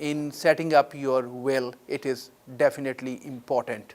in setting up your will. It is definitely important.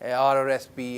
RRSP,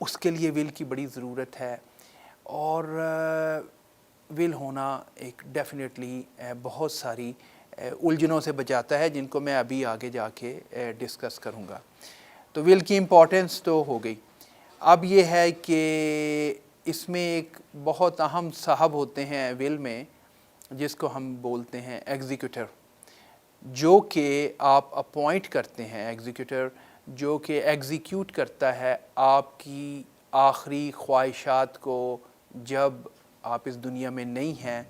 اس کے لیے ول کی بڑی ضرورت ہے، اور ول ہونا ایک ڈیفینیٹلی بہت ساری الجھنوں سے بچاتا ہے، جن کو میں ابھی آگے جا کے ڈسکس کروں گا۔ تو ول کی امپورٹنس تو ہو گئی۔ اب یہ ہے کہ اس میں ایک بہت اہم صاحب ہوتے ہیں ول میں، جس کو ہم بولتے ہیں ایگزیکیوٹر، جو کہ آپ اپوائنٹ کرتے ہیں، ایگزیکیوٹر جو کہ ایگزیکیوٹ کرتا ہے آپ کی آخری خواہشات کو۔ جب آپ اس دنیا میں نہیں ہیں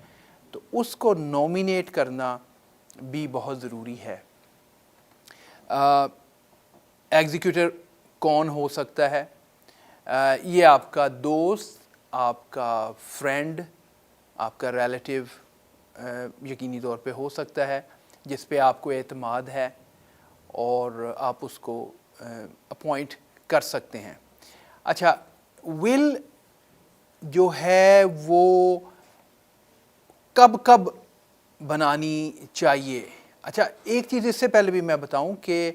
تو اس کو نومینیٹ کرنا بھی بہت ضروری ہے۔ ایگزیکیوٹر کون ہو سکتا ہے؟ یہ آپ کا دوست، آپ کا فرینڈ، آپ کا ریلیٹیو یقینی طور پہ ہو سکتا ہے، جس پہ آپ کو اعتماد ہے اور آپ اس کو اپوائنٹ کر سکتے ہیں۔ اچھا، ول جو ہے وہ کب کب بنانی چاہیے؟ اچھا، ایک چیز اس سے پہلے بھی میں بتاؤں کہ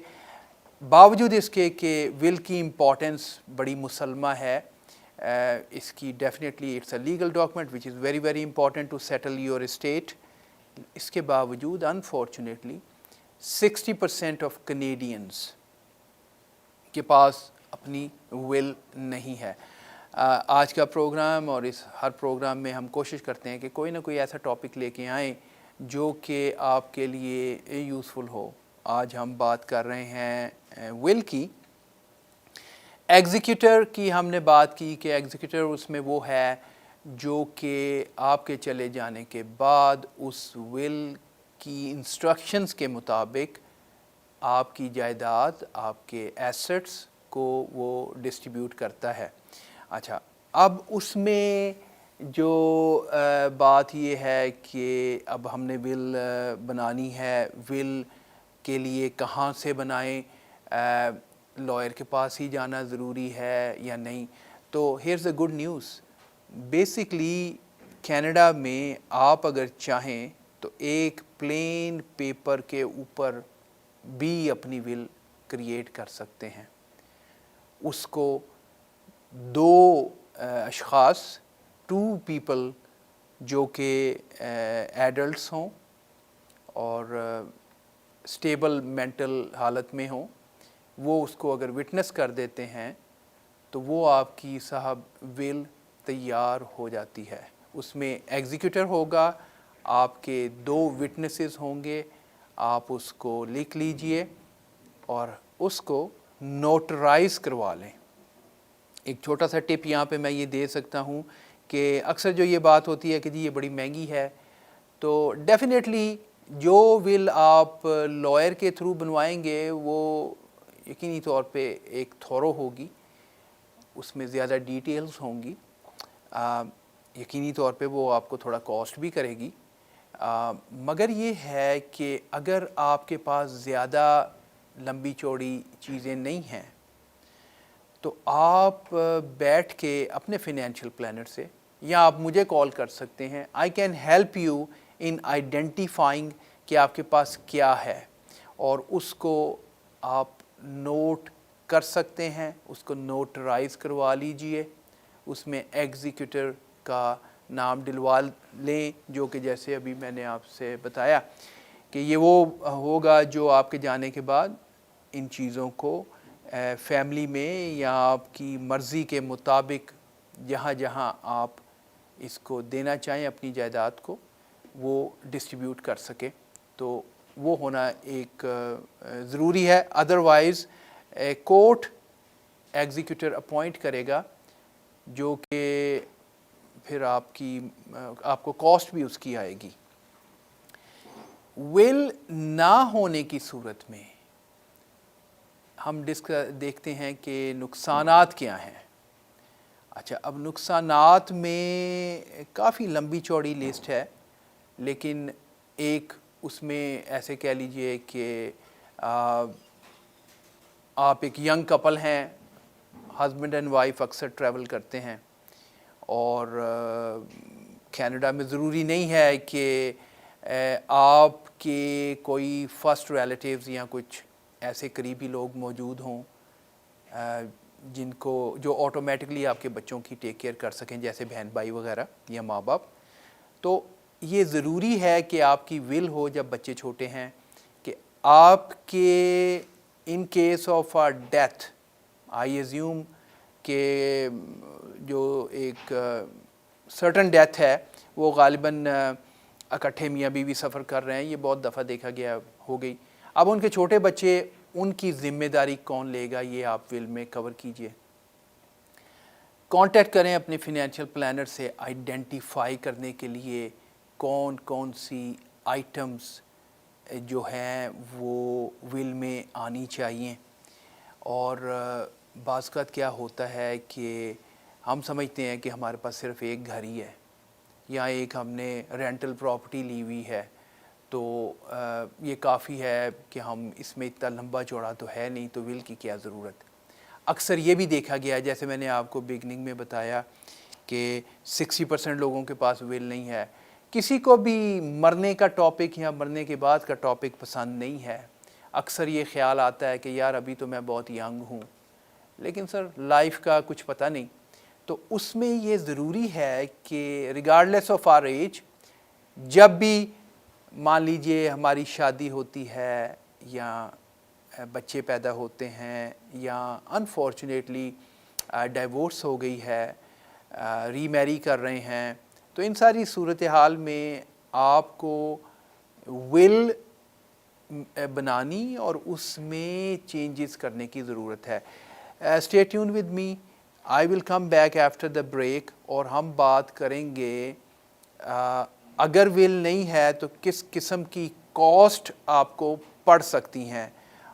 باوجود اس کے کہ ول کی امپورٹنس بڑی مسلمہ ہے، اس کی definitely it's a legal document which is very very important to settle your estate, اس کے باوجود انفارچونیٹلی 60% آف کنیڈینز کے پاس اپنی ول نہیں ہے۔ آج کا پروگرام اور اس ہر پروگرام میں ہم کوشش کرتے ہیں کہ کوئی نہ کوئی ایسا ٹاپک لے کے آئیں جو کہ آپ کے لیے یوزفل ہو۔ آج ہم بات کر رہے ہیں ول کی۔ ایگزیکیوٹر کی ہم نے بات کی کہ ایگزیکیوٹر اس میں وہ ہے جو کہ آپ کے چلے جانے کے بعد اس ول کی انسٹرکشنز کے مطابق آپ کی جائیداد، آپ کے ایسٹس کو وہ ڈسٹریبیوٹ کرتا ہے۔ اچھا، اب اس میں جو بات یہ ہے کہ اب ہم نے ول بنانی ہے، ول کے لیے کہاں سے بنائیں؟ لائر کے پاس ہی جانا ضروری ہے یا نہیں؟ تو here's a good news, basically Canada میں آپ اگر چاہیں تو ایک پلین پیپر کے اوپر بھی اپنی ول کریٹ کر سکتے ہیں۔ اس کو دو اشخاص، 2 پیپل جو کہ ایڈلٹس ہوں اور اسٹیبل مینٹل حالت میں ہوں، وہ اس کو اگر وٹنس کر دیتے ہیں تو وہ آپ کی صاحب ول تیار ہو جاتی ہے۔ اس میں ایگزیکیوٹر ہوگا، آپ کے 2 وٹنسز ہوں گے، آپ اس کو لکھ لیجئے اور اس کو نوٹرائز کروا لیں۔ ایک چھوٹا سا ٹپ یہاں پہ میں یہ دے سکتا ہوں کہ اکثر جو یہ بات ہوتی ہے کہ جی یہ بڑی مہنگی ہے، تو ڈیفینیٹلی جو ول آپ لائر کے تھرو بنوائیں گے وہ یقینی طور پہ ایک تھورو ہوگی، اس میں زیادہ ڈیٹیلز ہوں گی، یقینی طور پہ وہ آپ کو تھوڑا کاسٹ بھی کرے گی، مگر یہ ہے کہ اگر آپ کے پاس زیادہ لمبی چوڑی چیزیں نہیں ہیں تو آپ بیٹھ کے اپنے فائنینشیل پلانر سے یا آپ مجھے کال کر سکتے ہیں۔ I can help you in identifying کہ آپ کے پاس کیا ہے، اور اس کو آپ نوٹ کر سکتے ہیں، اس کو نوٹرائز کروا لیجئے، اس میں ایگزیکیوٹر کا نام ڈلوا لیں، جو کہ جیسے ابھی میں نے آپ سے بتایا کہ یہ وہ ہوگا جو آپ کے جانے کے بعد ان چیزوں کو فیملی میں یا آپ کی مرضی کے مطابق جہاں جہاں آپ اس کو دینا چاہیں اپنی جائیداد کو، وہ ڈسٹریبیوٹ کر سکے۔ تو وہ ہونا ایک ضروری ہے، ادروائز کورٹ ایگزیکیوٹر اپوائنٹ کرے گا جو کہ پھر آپ کو کاسٹ بھی اس کی آئے گی۔ ول نہ ہونے کی صورت میں ہم دیکھتے ہیں کہ نقصانات کیا ہیں۔ اچھا، اب نقصانات میں کافی لمبی چوڑی لسٹ ہے، لیکن ایک اس میں ایسے کہہ لیجئے کہ آپ ایک ینگ کپل ہیں، ہسبینڈ اینڈ وائف اکثر ٹریول کرتے ہیں، اور کینیڈا میں ضروری نہیں ہے کہ آپ کے کوئی فرسٹ ریلیٹیوز یا کچھ ایسے قریبی لوگ موجود ہوں جن کو جو آٹومیٹکلی آپ کے بچوں کی ٹیک کیئر کر سکیں، جیسے بہن بھائی وغیرہ یا ماں باپ. تو یہ ضروری ہے کہ آپ کی ول ہو جب بچے چھوٹے ہیں کہ آپ کے in case of death I assume کہ جو ایک سرٹن ڈیتھ ہے وہ غالباً اکٹھے میاں بیوی سفر کر رہے ہیں، یہ بہت دفعہ دیکھا گیا ہو گئی. اب ان کے چھوٹے بچے، ان کی ذمہ داری کون لے گا، یہ آپ ول میں کور کیجئے. کانٹیکٹ کریں اپنے فنینشیل پلانر سے آئیڈینٹیفائی کرنے کے لیے کون کون سی آئٹمز جو ہیں وہ ول میں آنی چاہیے. اور بعض اوقات کیا ہوتا ہے کہ ہم سمجھتے ہیں کہ ہمارے پاس صرف ایک گھر ہی ہے یا ایک ہم نے رینٹل پراپرٹی لی ہوئی ہے، تو یہ کافی ہے کہ ہم اس میں اتنا لمبا چوڑا تو ہے نہیں، تو ول کی کیا ضرورت. اکثر یہ بھی دیکھا گیا ہے، جیسے میں نے آپ کو بگننگ میں بتایا کہ 60% لوگوں کے پاس ول نہیں ہے. کسی کو بھی مرنے کا ٹاپک یا مرنے کے بعد کا ٹاپک پسند نہیں ہے. اکثر یہ خیال آتا ہے کہ یار ابھی تو میں بہت ینگ ہوں، لیکن سر لائف کا کچھ پتہ نہیں. تو اس میں یہ ضروری ہے کہ ریگارڈلیس آف آر ایج، جب بھی مان لیجئے ہماری شادی ہوتی ہے یا بچے پیدا ہوتے ہیں یا انفارچونیٹلی ڈائیورس ہو گئی ہے، ری میری کر رہے ہیں، تو ان ساری صورتحال میں آپ کو ول بنانی اور اس میں چینجز کرنے کی ضرورت ہے. Stay tune with me, I will come back after the break, اور ہم بات کریں گے اگر ول نہیں ہے تو کس قسم کی کاسٹ آپ کو پڑ سکتی ہیں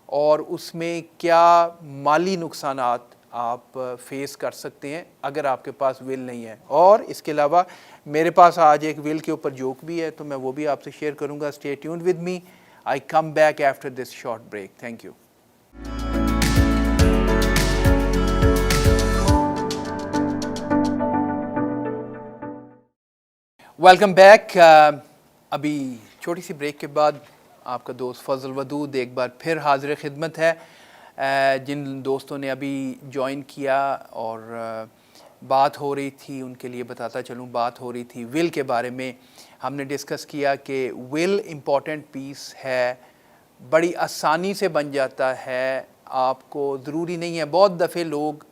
اور اس میں کیا مالی نقصانات آپ فیس کر سکتے ہیں اگر آپ کے پاس ول نہیں ہے. اور اس کے علاوہ میرے پاس آج ایک ول کے اوپر جوک بھی ہے، تو میں وہ بھی آپ سے شیئر کروں گا. Stay tune with me, I come back after this short break. Thank you. Welcome back. ابھی چھوٹی سی بریک کے بعد آپ کا دوست فضل ودود ایک بار پھر حاضر خدمت ہے. جن دوستوں نے ابھی جوائن کیا اور بات ہو رہی تھی ان کے لیے بتاتا چلوں، بات ہو رہی تھی ول کے بارے میں. ہم نے ڈسکس کیا کہ ول امپورٹنٹ پیس ہے، بڑی آسانی سے بن جاتا ہے، آپ کو ضروری نہیں ہے. بہت دفعے لوگ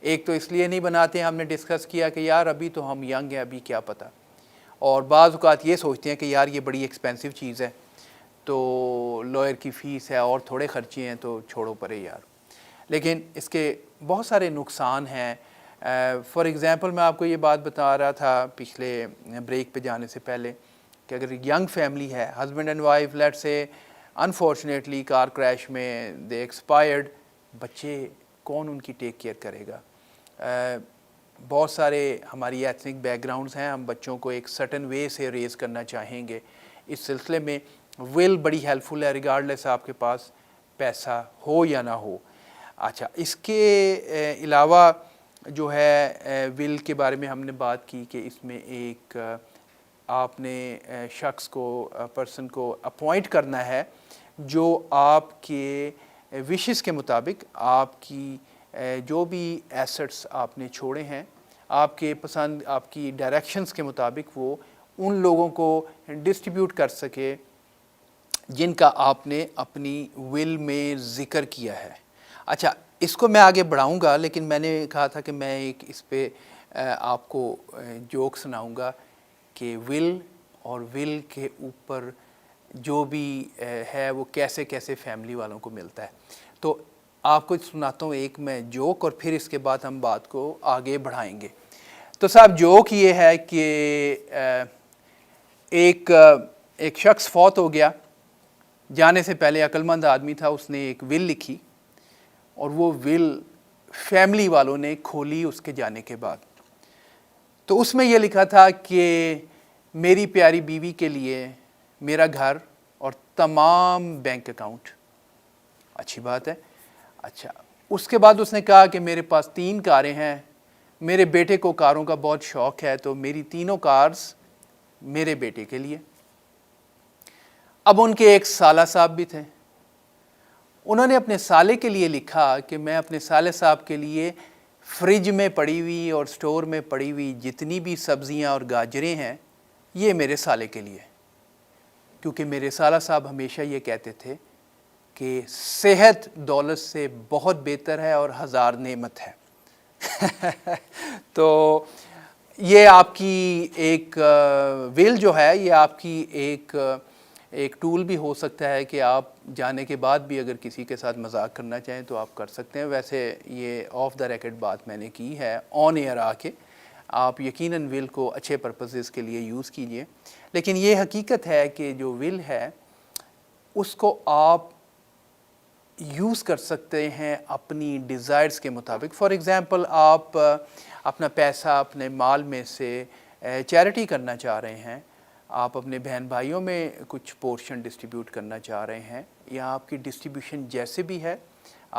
ایک تو اس لیے نہیں بناتے، ہم نے ڈسکس کیا کہ یار ابھی تو ہم ینگ ہیں، ابھی کیا پتہ. اور بعض اوقات یہ سوچتے ہیں کہ یار یہ بڑی ایکسپینسو چیز ہے، تو لائر کی فیس ہے اور تھوڑے خرچے ہیں تو چھوڑو پرے یار. لیکن اس کے بہت سارے نقصان ہیں. فار ایگزامپل میں آپ کو یہ بات بتا رہا تھا پچھلے بریک پہ جانے سے پہلے کہ اگر ینگ فیملی ہے، ہسبینڈ اینڈ وائف، لیٹ سے انفارچونیٹلی کار کریش میں دے ایکسپائرڈ، بچے کون ان کی ٹیک کیئر کرے گا. بہت سارے ہماری ایتھنک بیک گراؤنڈز ہیں، ہم بچوں کو ایک سرٹن وے سے ریز کرنا چاہیں گے. اس سلسلے میں ول بڑی ہیلپ فل ہے، ریگارڈلیس آپ کے پاس پیسہ ہو یا نہ ہو. اچھا، اس کے علاوہ جو ہے ول کے بارے میں ہم نے بات کی کہ اس میں ایک آپ نے شخص کو، پرسن کو اپوائنٹ کرنا ہے جو آپ کے وشز کے مطابق، آپ کی جو بھی ایسٹس آپ نے چھوڑے ہیں، آپ کے پسند، آپ کی ڈائریکشنز کے مطابق وہ ان لوگوں کو ڈسٹریبیوٹ کر سکے جن کا آپ نے اپنی ول میں ذکر کیا ہے. اچھا، اس کو میں آگے بڑھاؤں گا، لیکن میں نے کہا تھا کہ میں ایک اس پہ آپ کو جوک سناؤں گا کہ ول اور ول کے اوپر جو بھی ہے وہ کیسے کیسے فیملی والوں کو ملتا ہے. تو آپ کو سناتا ہوں ایک میں جوک، اور پھر اس کے بعد ہم بات کو آگے بڑھائیں گے. تو صاحب جوک یہ ہے کہ ایک شخص فوت ہو گیا، جانے سے پہلے عقل مند آدمی تھا، اس نے ایک ول لکھی اور وہ ول فیملی والوں نے کھولی اس کے جانے کے بعد. تو اس میں یہ لکھا تھا کہ میری پیاری بیوی کے لیے میرا گھر اور تمام بینک اکاؤنٹ. اچھی بات ہے. اچھا، اس کے بعد اس نے کہا کہ میرے پاس 3 کاریں ہیں، میرے بیٹے کو کاروں کا بہت شوق ہے، تو میری تینوں کارز میرے بیٹے کے لیے. اب ان کے ایک سالہ صاحب بھی تھے. انہوں نے اپنے سالے کے لیے لکھا کہ میں اپنے سالے صاحب کے لیے فریج میں پڑی ہوئی اور سٹور میں پڑی ہوئی جتنی بھی سبزیاں اور گاجریں ہیں یہ میرے سالے کے لیے، کیونکہ میرے سالہ صاحب ہمیشہ یہ کہتے تھے کہ صحت دولت سے بہت بہتر ہے اور ہزار نعمت ہے۔ تو یہ آپ کی ایک ول جو ہے یہ آپ کی ایک ٹول بھی ہو سکتا ہے کہ آپ جانے کے بعد بھی اگر کسی کے ساتھ مذاق کرنا چاہیں تو آپ کر سکتے ہیں۔ ویسے یہ آف دا ریکارڈ بات میں نے کی ہے، آن ایئر آ کے آپ یقیناً ول کو اچھے پرپسز کے لیے یوز کیجئے، لیکن یہ حقیقت ہے کہ جو ول ہے اس کو آپ یوز کر سکتے ہیں اپنی ڈیزائرز کے مطابق۔ فار ایگزامپل آپ اپنا پیسہ اپنے مال میں سے چیریٹی کرنا چاہ رہے ہیں، آپ اپنے بہن بھائیوں میں کچھ پورشن ڈسٹریبیوٹ کرنا چاہ رہے ہیں، یا آپ کی ڈسٹریبیوشن جیسے بھی ہے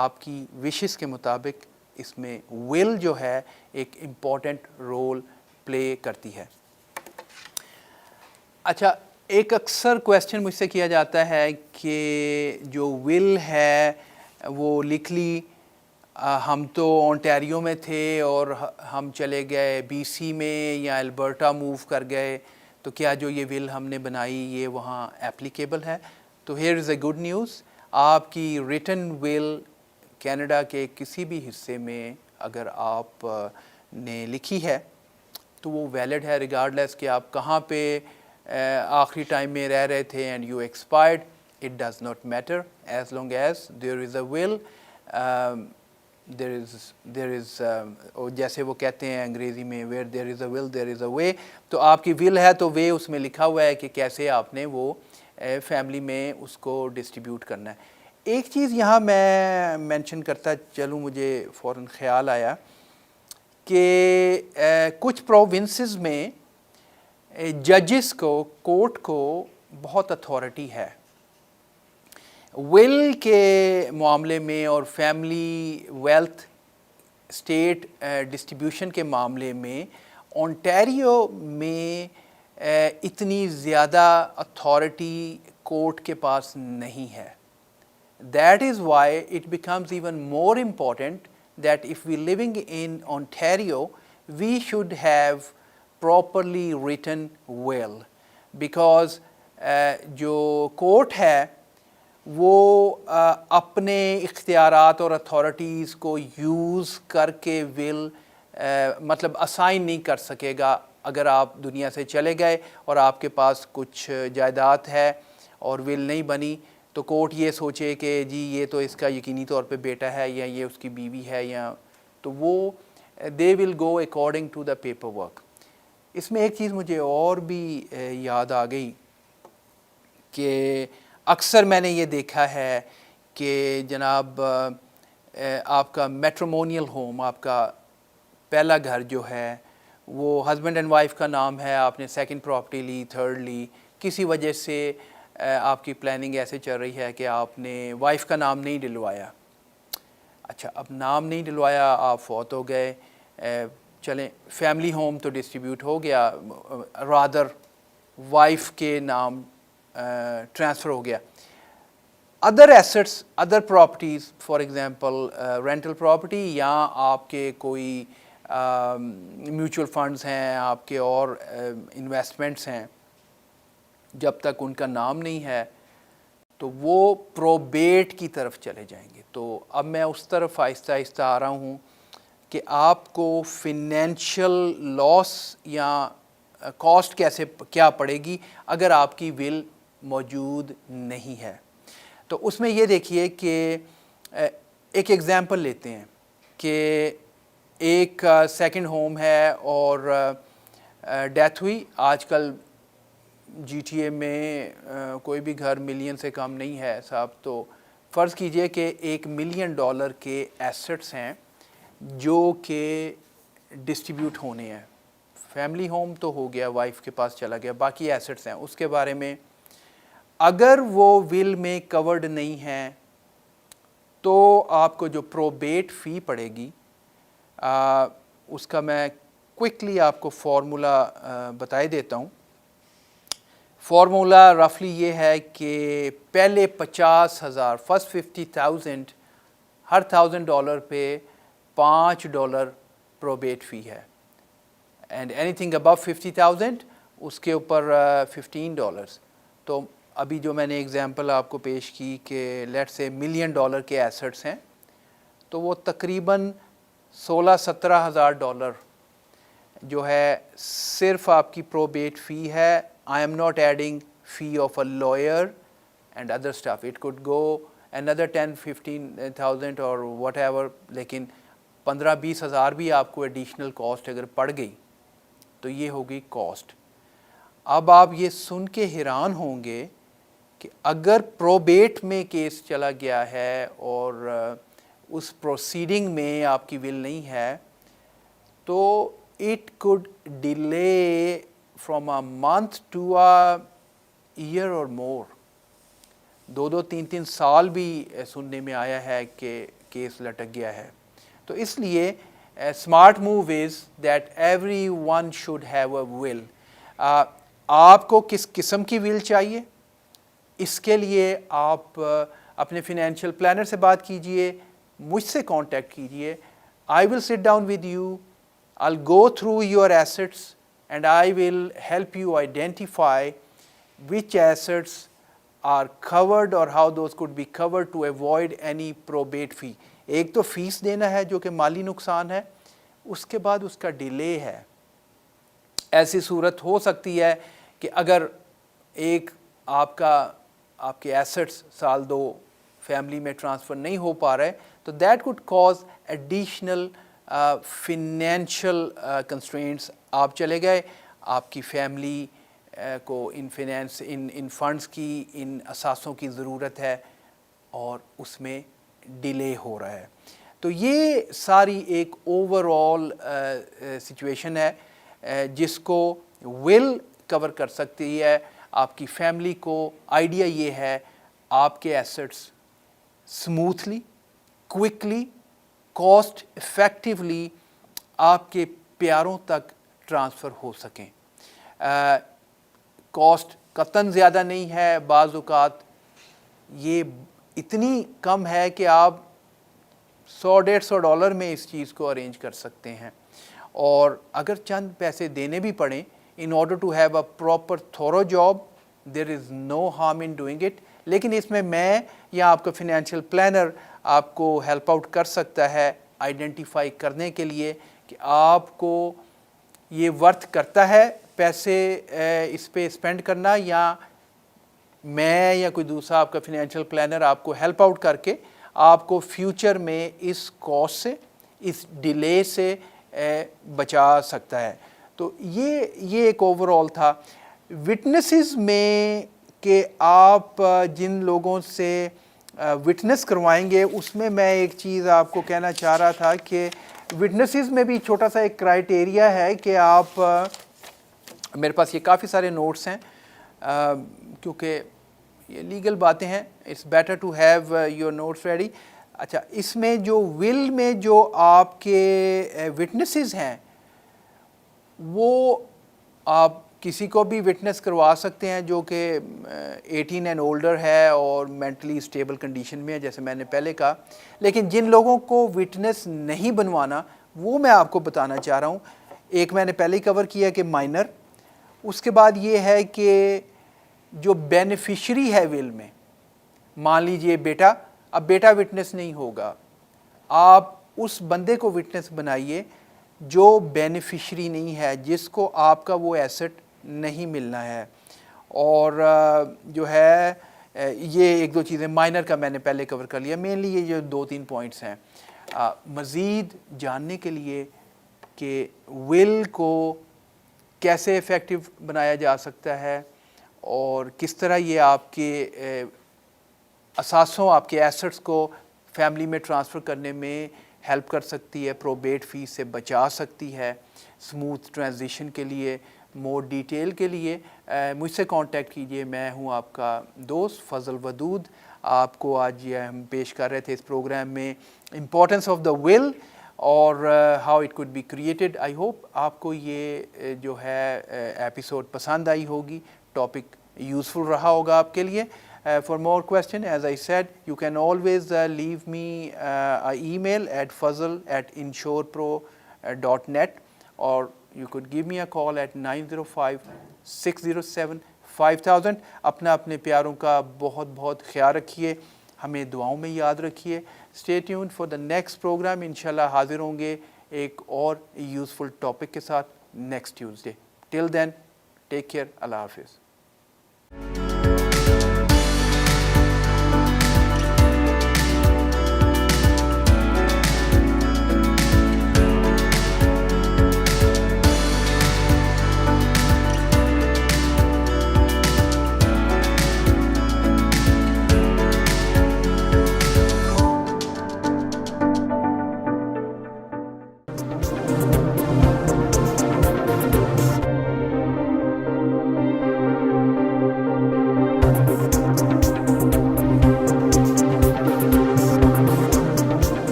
آپ کی وشز کے مطابق اس میں ول جو ہے ایک امپورٹنٹ رول پلے کرتی ہے۔ اچھا، ایک اکثر کویسچن مجھ سے کیا جاتا ہے کہ جو ول ہے وہ لکھ لی، ہم تو اونٹیریو میں تھے اور ہم چلے گئے بی سی میں یا البرٹا موو کر گئے، تو کیا جو یہ ول ہم نے بنائی یہ وہاں اپلیکیبل ہے؟ تو here is a good news, آپ کی ریٹن ول کینیڈا کے کسی بھی حصے میں اگر آپ نے لکھی ہے تو وہ ویلڈ ہے، ریگارڈلیس کہ آپ کہاں پہ آخری ٹائم میں رہ رہے تھے and you expired, it does not matter as long as there is a will, there is جیسے وہ کہتے ہیں انگریزی میں where there is a will there is اے وے، تو آپ کی ول ہے تو وے اس میں لکھا ہوا ہے کہ کیسے آپ نے وہ فیملی میں اس کو ڈسٹریبیوٹ کرنا ہے۔ ایک چیز یہاں میں مینشن کرتا چلوں، مجھے فوراً خیال آیا کہ کچھ پروونسز میں ججز کو، کورٹ کو بہت اتھارٹی ہے ول کے معاملے میں اور فیملی ویلتھ اسٹیٹ ڈسٹریبیوشن کے معاملے میں اونٹیریو میں اتنی زیادہ اتھارٹی کورٹ کے پاس نہیں ہے۔ That is why it becomes even more important that if we living in Ontario, we should have properly written will, because جو کورٹ ہے وہ اپنے اختیارات اور اتھارٹیز کو یوز کر کے ول مطلب اسائن نہیں کر سکے گا۔ اگر آپ دنیا سے چلے گئے اور آپ کے پاس کچھ جائیداد ہے اور ول نہیں بنی تو کورٹ یہ سوچے کہ جی یہ تو اس کا یقینی طور پہ بیٹا ہے یا یہ اس کی بیوی ہے، یا تو وہ they will go according to the paperwork. اس میں ایک چیز مجھے اور بھی یاد آ گئی کہ اکثر میں نے یہ دیکھا ہے کہ جناب آپ کا میٹریمونیل ہوم، آپ کا پہلا گھر جو ہے وہ ہسبینڈ اینڈ وائف کا نام ہے، آپ نے سیکنڈ پراپرٹی لی، تھرڈ لی، کسی وجہ سے آپ کی پلاننگ ایسے چل رہی ہے کہ آپ نے وائف کا نام نہیں ڈلوایا۔ اچھا، اب نام نہیں ڈلوایا، آپ فوت ہو گئے، چلیں فیملی ہوم تو ڈسٹریبیوٹ ہو گیا، رادر وائف کے نام ٹرانسفر ہو گیا۔ Other assets, other properties, for example rental property, یا آپ کے کوئی میوچل فنڈز ہیں، آپ کے اور انویسٹمنٹس ہیں، جب تک ان کا نام نہیں ہے تو وہ پروبیٹ کی طرف چلے جائیں گے۔ تو اب میں اس طرف آہستہ آہستہ آ رہا ہوں کہ آپ کو فنینشیل لاس یا کاسٹ کیا پڑے گی اگر آپ کی ول موجود نہیں ہے۔ تو اس میں یہ دیکھیے کہ ایک ایگزامپل لیتے ہیں کہ ایک سیکنڈ ہوم ہے اور ڈیتھ ہوئی۔ آج کل جی ٹی اے میں کوئی بھی گھر ملین سے کم نہیں ہے صاحب، تو فرض کیجئے کہ $1 ملین کے ایسٹس ہیں جو کہ ڈسٹریبیوٹ ہونے ہیں۔ فیملی ہوم تو ہو گیا، وائف کے پاس چلا گیا، باقی ایسٹس ہیں، اس کے بارے میں اگر وہ ول میں کورڈ نہیں ہیں تو آپ کو جو پروبیٹ فی پڑے گی اس کا میں کوئکلی آپ کو فارمولا بتائے دیتا ہوں۔ فارمولا رفلی یہ ہے کہ پہلے 50,000 فرسٹ 50,000 ہر $1,000 پہ $5 پروبیٹ فی ہے، اینڈ اینی تھنگ ابو 50,000 اس کے اوپر $15۔ تو ابھی جو میں نے ایگزامپل آپ کو پیش کی کہ لیٹ سے $1 ملین کے ایسٹس ہیں، تو وہ تقریباً $16,000-17,000 جو ہے صرف آپ کی پروبیٹ فی ہے۔ I am not adding fee of a lawyer and other stuff, it could go another 10-15,000 اور واٹ ایور، لیکن 15-20,000 بھی آپ کو ایڈیشنل کاسٹ اگر پڑ گئی تو یہ ہوگی کاسٹ۔ اب آپ یہ سن کے حیران ہوں گے کہ اگر پروبیٹ میں کیس چلا گیا ہے اور اس پروسیڈنگ میں آپ کی ول نہیں ہے، تو it could delay from a month to a year اور مور، 2-3 سال بھی سننے میں آیا ہے کہ کیس لٹک گیا ہے۔ تو اس لیے smart move is that everyone should have a will. آپ کو کس قسم کی ول چاہیے، اس کے لیے آپ اپنے فنینشیل پلانر سے بات کیجئے، مجھ سے کانٹیکٹ کیجئے۔ I will sit down with you, I will go through your assets and I will help you identify which assets are covered or how those could be covered to avoid any probate fee۔ ایک تو face دینا ہے جو کہ مالی نقصان ہے، اس کے بعد اس کا ڈیلے ہے۔ ایسی صورت ہو سکتی ہے کہ اگر ایک آپ کے ایسٹس سال 2 فیملی میں ٹرانسفر نہیں ہو پا رہے، تو that could cause additional financial constraints. آپ چلے گئے، آپ کی فیملی کو ان فنڈز کی، ان اثاثوں کی ضرورت ہے اور اس میں ڈیلے ہو رہا ہے۔ تو یہ ساری ایک اوور آل سچویشن ہے جس کو ول کور کر سکتی ہے۔ آپ کی فیملی کو آئیڈیا یہ ہے آپ کے assets smoothly, quickly, cost effectively آپ کے پیاروں تک ٹرانسفر ہو سکیں۔ کاسٹ قطعاً زیادہ نہیں ہے، بعض اوقات یہ اتنی کم ہے کہ آپ $100-150 میں اس چیز کو ارینج کر سکتے ہیں، اور اگر چند پیسے دینے بھی پڑیں in order to have a proper thorough job, there is no harm in doing it. لیکن اس میں یا آپ کا فنینشیل پلانر آپ کو ہیلپ آؤٹ کر سکتا ہے آئیڈینٹیفائی کرنے کے لیے کہ آپ کو یہ ورتھ کرتا ہے پیسے اس پہ اسپینڈ کرنا، یا میں یا کوئی دوسرا آپ کا فنینشیل پلانر آپ کو ہیلپ آؤٹ کر کے آپ کو فیوچر میں اس کاسٹ سے، اس ڈیلے سے بچا سکتا ہے۔ تو یہ ایک اوور آل تھا۔ وٹنسز میں کہ آپ جن لوگوں سے وٹنس کروائیں گے، اس میں ایک چیز آپ کو کہنا چاہ رہا تھا کہ وٹنسز میں بھی چھوٹا سا ایک کرائٹیریا ہے کہ آپ، میرے پاس یہ کافی سارے نوٹس ہیں کیونکہ یہ لیگل باتیں ہیں، it's better to have your notes ready. اچھا، اس میں جو ول میں جو آپ کے وٹنسز ہیں وہ آپ کسی کو بھی وٹنس کروا سکتے ہیں جو کہ 18 اینڈ اولڈر ہے اور مینٹلی اسٹیبل کنڈیشن میں ہے، جیسے میں نے پہلے کہا۔ لیکن جن لوگوں کو وٹنس نہیں بنوانا وہ میں آپ کو بتانا چاہ رہا ہوں۔ ایک میں نے پہلے ہی کور کیا کہ مائنر، اس کے بعد یہ ہے کہ جو بینیفیشری ہے ول میں، مان لیجئے بیٹا، اب بیٹا وٹنس نہیں ہوگا، آپ اس بندے کو وٹنس بنائیے جو بینیفیشری نہیں ہے، جس کو آپ کا وہ ایسٹ نہیں ملنا ہے۔ اور جو ہے یہ ایک دو چیزیں مائنر کا میں نے پہلے کور کر لیا، مینلی یہ جو 2-3 پوائنٹس ہیں۔ مزید جاننے کے لیے کہ ول کو کیسے افیکٹو بنایا جا سکتا ہے اور کس طرح یہ آپ کے اثاثوں، آپ کے ایسٹس کو فیملی میں ٹرانسفر کرنے میں ہیلپ کر سکتی ہے، پروبیٹ فیس سے بچا سکتی ہے، اسموتھ ٹرانزیشن کے لیے مور ڈیٹیل کے لیے مجھ سے کانٹیکٹ کیجئے۔ میں ہوں آپ کا دوست فضل ودود۔ آپ کو آج یہ ہم پیش کر رہے تھے اس پروگرام میں امپورٹنس آف دا ول اور how it could be created. I hope آپ کو یہ جو ہے ایپیسوڈ پسند آئی ہوگی، ٹاپک یوزفل رہا ہوگا آپ کے لیے. For more question, as I said, you can always leave me an email at fazal@insurepro.net, or you could give me a call at 905-607-5000. اپنے پیاروں کا بہت بہت خیال رکھیے, ہمیں دعاؤں میں یاد رکھیے. Stay tuned for the next program. انشاءاللہ حاضر ہوں گے ایک اور یوزفل ٹاپک کے ساتھ next Tuesday. Till then, take care. اللہ حافظ.